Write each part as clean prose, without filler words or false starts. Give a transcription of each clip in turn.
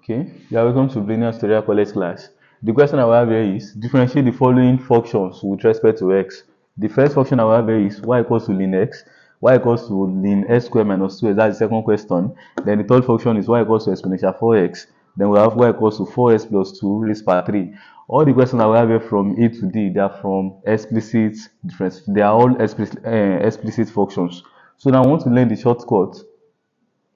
Okay, you are welcome to Linear Tutorial College class. The question I will have here is differentiate the following functions with respect to x. The first function I will have here is y equals to ln x, y equals to ln x squared minus 2x. That's the second question. Then the third function is y equals to exponential 4x. Then we have y equals to 4x plus 2 raised by 3. All the questions I will have here from A to D, they are from explicit difference. They are all explicit functions. So now I want to learn the shortcut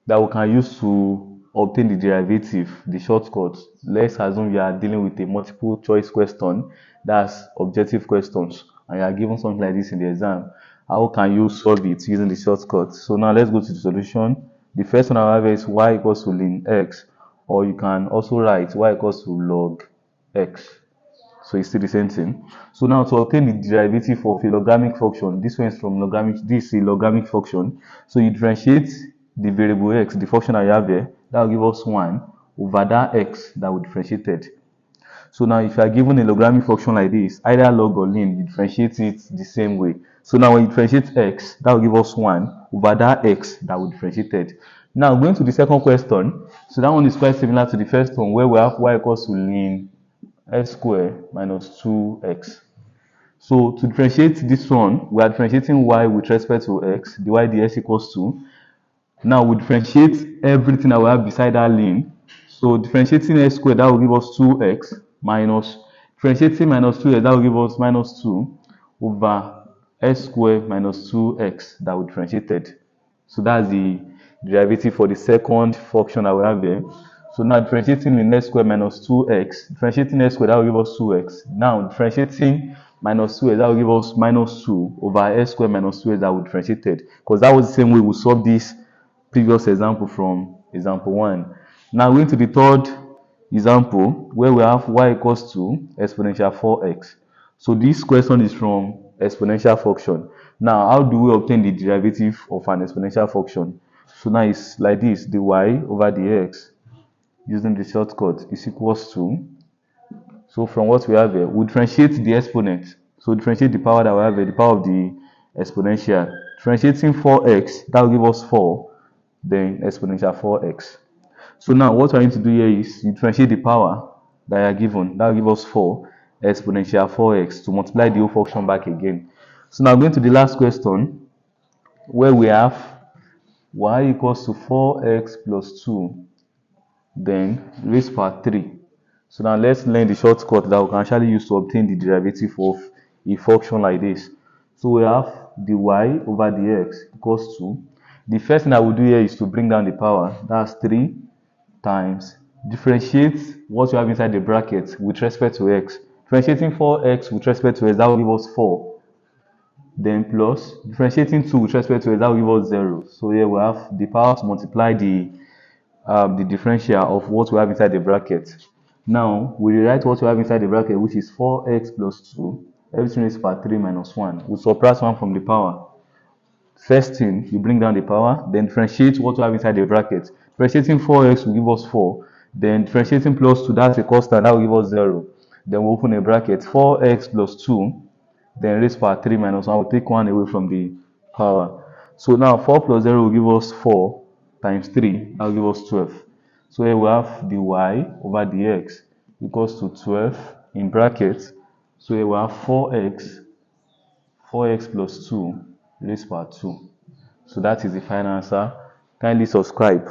that we can use to obtain the derivative, the shortcut. Let's assume you are dealing with a multiple choice question, that's objective questions, and you are given something like this in the exam. How can you solve it using the shortcut? So now let's go to the solution. The first one I have is y equals to ln x, or you can also write y equals to log x. So it's still the same thing. So now to obtain the derivative of a logarithmic function, this one is from logarithmic, this is a logarithmic function. So you differentiate the variable x, the function I have here, that will give us 1 over that x that we differentiated. So now if you are given a logarithmic function like this, either log or ln, you differentiate it the same way. So now when you differentiate x, that will give us 1 over that x that we differentiated. Now going to the second question, so that one is quite similar to the first one, where we have y equals to ln x squared minus 2x. So to differentiate this one, we are differentiating y with respect to x, the y dx equals to. Now we differentiate everything that we have beside that ln. So differentiating x squared, that will give us 2x minus, differentiating minus 2x, that will give us minus 2 over x squared minus 2x that we differentiated. So that's the derivative for the second function that we have here. So now differentiating in x squared minus 2x, differentiating x squared, that will give us 2x. Now differentiating minus 2x, that will give us minus 2 over x squared minus 2x that we differentiated. Because that was the same way we solved this previous example from example 1. Now going to the third example, where we have y equals to exponential 4x. So this question is from exponential function. Now how do we obtain the derivative of an exponential function? So now it's like this, the y over the x using the shortcut is equals to, so from what we have here, we differentiate the exponent. So differentiate the power that we have here, the power of the exponential. Differentiating 4x, that will give us 4, then exponential 4x. So now what we're going to do here is you differentiate the power that you are given, that will give us 4 exponential 4x to multiply the whole function back again. So now going to the last question, where we have y equals to 4x plus 2, then raised by 3. So now let's learn the shortcut that we can actually use to obtain the derivative of a function like this. So we have the y over the x equals to, the first thing I will do here is to bring down the power, that's 3 times, differentiate what you have inside the bracket with respect to x. Differentiating 4x with respect to x, that will give us 4. Then plus, differentiating 2 with respect to x, that will give us 0. So here we have the power to multiply the differential of what we have inside the bracket. Now, we rewrite what we have inside the bracket, which is 4x plus 2, everything is per 3 minus 1. We subtract 1 from the power. First thing, you bring down the power, then differentiate what we have inside the bracket. Differentiating 4x will give us 4. Then differentiating plus 2, that's a constant, that will give us 0. Then we open a bracket, 4x plus 2, then raised by 3 minus 1, we'll take 1 away from the power. So now 4 plus 0 will give us 4 times 3, that will give us 12. So here we have the y over the x equals to 12 in brackets. So here we have 4x plus 2 raised by 2. So that is the final answer. Kindly subscribe.